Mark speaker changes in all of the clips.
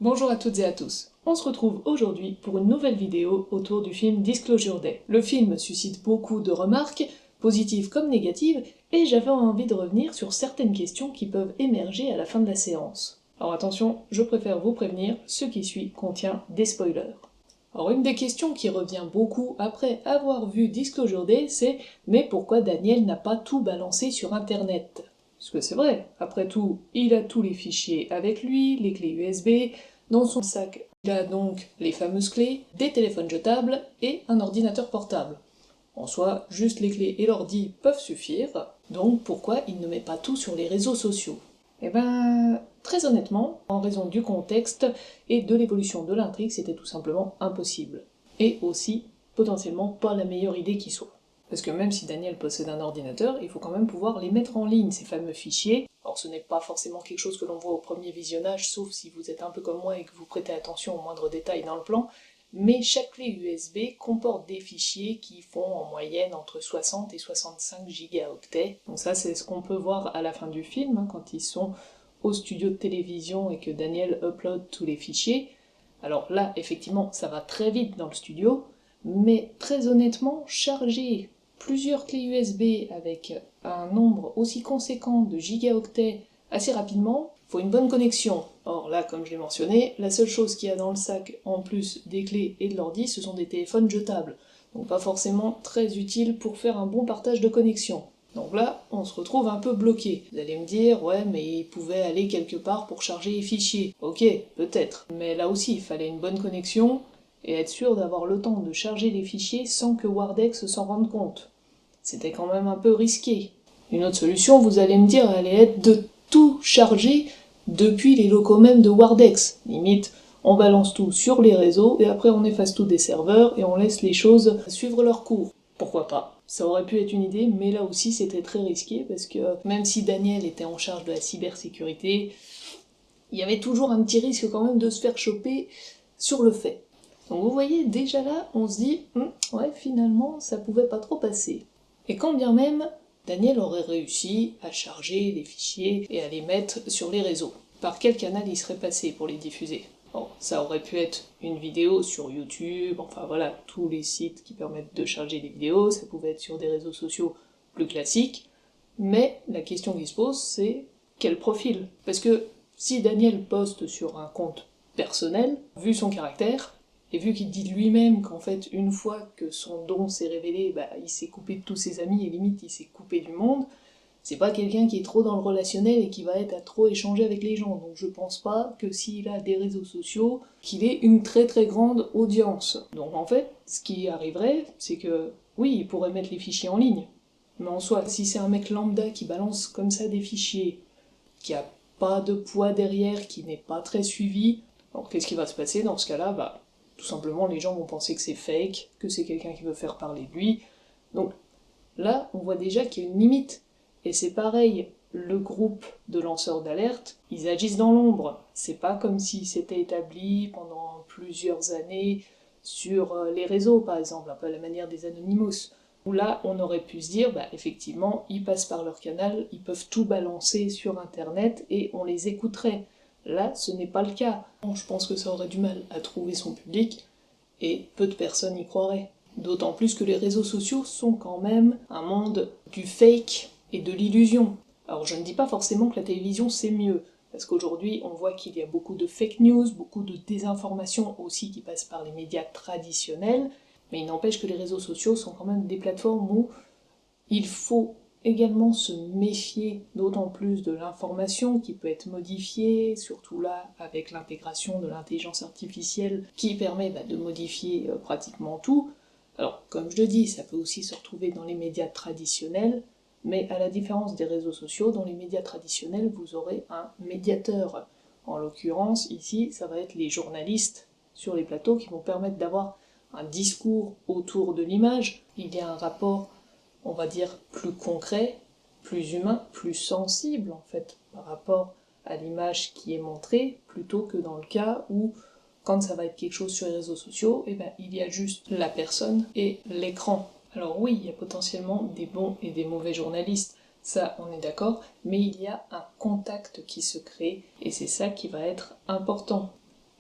Speaker 1: Bonjour à toutes et à tous. On se retrouve aujourd'hui pour une nouvelle vidéo autour du film Disclosure Day. Le film suscite beaucoup de remarques, positives comme négatives, et j'avais envie de revenir sur certaines questions qui peuvent émerger à la fin de la séance. Alors attention, je préfère vous prévenir, ce qui suit contient des spoilers. Alors une des questions qui revient beaucoup après avoir vu Disclosure Day, c'est « Mais pourquoi Daniel n'a pas tout balancé sur internet ?» Parce que c'est vrai, après tout, il a tous les fichiers avec lui, les clés USB, dans son sac, il a donc les fameuses clés, des téléphones jetables et un ordinateur portable. En soi, juste les clés et l'ordi peuvent suffire, donc pourquoi il ne met pas tout sur les réseaux sociaux? Eh ben, très honnêtement, en raison du contexte et de l'évolution de l'intrigue, c'était tout simplement impossible. Et aussi, potentiellement, pas la meilleure idée qui soit. Parce que même si Daniel possède un ordinateur, il faut quand même pouvoir les mettre en ligne, ces fameux fichiers. Alors ce n'est pas forcément quelque chose que l'on voit au premier visionnage, sauf si vous êtes un peu comme moi et que vous prêtez attention aux moindres détails dans le plan, mais chaque clé USB comporte des fichiers qui font en moyenne entre 60 et 65 gigaoctets. Donc ça c'est ce qu'on peut voir à la fin du film, quand ils sont au studio de télévision et que Daniel upload tous les fichiers. Alors là, effectivement, ça va très vite dans le studio, mais très honnêtement, charger plusieurs clés USB avec un nombre aussi conséquent de gigaoctets assez rapidement, faut une bonne connexion. Or là, comme je l'ai mentionné, la seule chose qu'il y a dans le sac, en plus des clés et de l'ordi, ce sont des téléphones jetables. Donc pas forcément très utile pour faire un bon partage de connexion. Donc là, on se retrouve un peu bloqué. Vous allez me dire, ouais, mais il pouvait aller quelque part pour charger les fichiers. Ok, peut-être. Mais là aussi, il fallait une bonne connexion, et être sûr d'avoir le temps de charger les fichiers sans que Wardex s'en rende compte. C'était quand même un peu risqué. Une autre solution, vous allez me dire, allait être de tout charger depuis les locaux même de Wardex. Limite, on balance tout sur les réseaux, et après on efface tout des serveurs, et on laisse les choses suivre leur cours. Pourquoi pas? Ça aurait pu être une idée, mais là aussi c'était très risqué, parce que même si Daniel était en charge de la cybersécurité, il y avait toujours un petit risque quand même de se faire choper sur le fait. Donc vous voyez, déjà là, on se dit, ouais, finalement, ça pouvait pas trop passer. Et quand bien même, Daniel aurait réussi à charger les fichiers et à les mettre sur les réseaux. Par quel canal il serait passé pour les diffuser? Bon, ça aurait pu être une vidéo sur YouTube, enfin voilà, tous les sites qui permettent de charger les vidéos, ça pouvait être sur des réseaux sociaux plus classiques, mais la question qui se pose, c'est quel profil? Parce que si Daniel poste sur un compte personnel, vu son caractère, et vu qu'il dit lui-même qu'en fait, une fois que son don s'est révélé, il s'est coupé de tous ses amis et limite il s'est coupé du monde, c'est pas quelqu'un qui est trop dans le relationnel et qui va être à trop échanger avec les gens. Donc je pense pas que s'il a des réseaux sociaux, qu'il ait une très très grande audience. Donc en fait, ce qui arriverait, c'est que oui, il pourrait mettre les fichiers en ligne. Mais en soi, si c'est un mec lambda qui balance comme ça des fichiers, qui a pas de poids derrière, qui n'est pas très suivi, alors qu'est-ce qui va se passer dans ce cas-là? Tout simplement, les gens vont penser que c'est fake, que c'est quelqu'un qui veut faire parler de lui. Donc là, on voit déjà qu'il y a une limite. Et c'est pareil, le groupe de lanceurs d'alerte, ils agissent dans l'ombre. C'est pas comme si c'était établi pendant plusieurs années sur les réseaux, par exemple, un peu à la manière des Anonymous, où là, on aurait pu se dire, effectivement, ils passent par leur canal, ils peuvent tout balancer sur Internet et on les écouterait. Là, ce n'est pas le cas. Je pense que ça aurait du mal à trouver son public, et peu de personnes y croiraient. D'autant plus que les réseaux sociaux sont quand même un monde du fake et de l'illusion. Alors je ne dis pas forcément que la télévision c'est mieux, parce qu'aujourd'hui on voit qu'il y a beaucoup de fake news, beaucoup de désinformation aussi qui passent par les médias traditionnels, mais il n'empêche que les réseaux sociaux sont quand même des plateformes où il faut également se méfier d'autant plus de l'information qui peut être modifiée, surtout là avec l'intégration de l'intelligence artificielle qui permet de modifier pratiquement tout. Alors comme je le dis, ça peut aussi se retrouver dans les médias traditionnels, mais à la différence des réseaux sociaux, dans les médias traditionnels, vous aurez un médiateur. En l'occurrence, ici, ça va être les journalistes sur les plateaux qui vont permettre d'avoir un discours autour de l'image. Il y a un rapport, on va dire, plus concret, plus humain, plus sensible en fait, par rapport à l'image qui est montrée, plutôt que dans le cas où, quand ça va être quelque chose sur les réseaux sociaux, il y a juste la personne et l'écran. Alors oui, il y a potentiellement des bons et des mauvais journalistes, ça on est d'accord, mais il y a un contact qui se crée, et c'est ça qui va être important.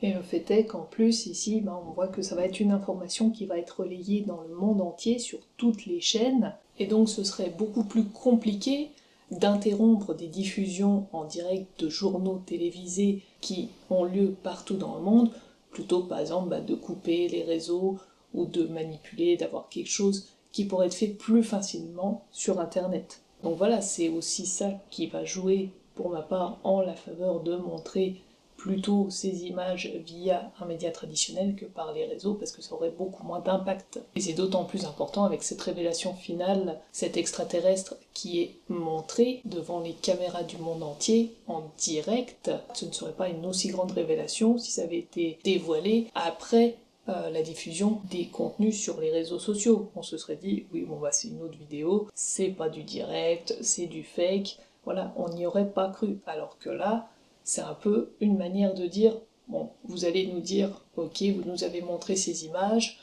Speaker 1: Et le fait est qu'en plus, ici, on voit que ça va être une information qui va être relayée dans le monde entier, sur toutes les chaînes, et donc ce serait beaucoup plus compliqué d'interrompre des diffusions en direct de journaux télévisés qui ont lieu partout dans le monde, plutôt par exemple de couper les réseaux ou de manipuler, d'avoir quelque chose qui pourrait être fait plus facilement sur Internet. Donc voilà, c'est aussi ça qui va jouer pour ma part en la faveur de montrer plutôt ces images via un média traditionnel que par les réseaux, parce que ça aurait beaucoup moins d'impact. Et c'est d'autant plus important avec cette révélation finale, cet extraterrestre qui est montré devant les caméras du monde entier, en direct. Ce ne serait pas une aussi grande révélation si ça avait été dévoilé après la diffusion des contenus sur les réseaux sociaux. On se serait dit, oui bon c'est une autre vidéo, c'est pas du direct, c'est du fake, voilà, on n'y aurait pas cru. Alors que là, c'est un peu une manière de dire, bon, vous allez nous dire, ok, vous nous avez montré ces images,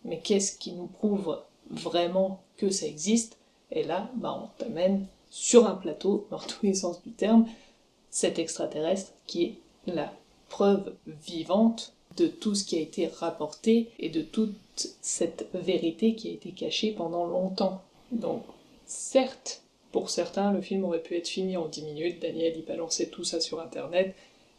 Speaker 1: mais qu'est-ce qui nous prouve vraiment que ça existe? Et là, on t'amène sur un plateau, dans tous les sens du terme, cet extraterrestre qui est la preuve vivante de tout ce qui a été rapporté et de toute cette vérité qui a été cachée pendant longtemps. Donc, certes, pour certains, le film aurait pu être fini en 10 minutes, Daniel y balançait tout ça sur internet,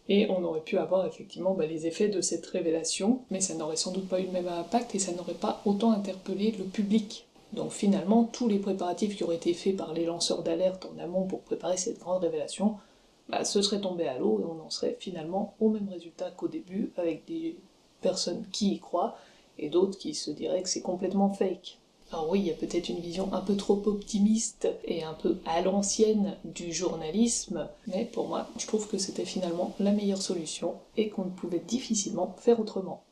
Speaker 1: et on aurait pu avoir effectivement les effets de cette révélation, mais ça n'aurait sans doute pas eu le même impact et ça n'aurait pas autant interpellé le public. Donc finalement, tous les préparatifs qui auraient été faits par les lanceurs d'alerte en amont pour préparer cette grande révélation, ce serait tombé à l'eau et on en serait finalement au même résultat qu'au début, avec des personnes qui y croient et d'autres qui se diraient que c'est complètement fake. Alors oui, il y a peut-être une vision un peu trop optimiste et un peu à l'ancienne du journalisme, mais pour moi, je trouve que c'était finalement la meilleure solution et qu'on ne pouvait difficilement faire autrement.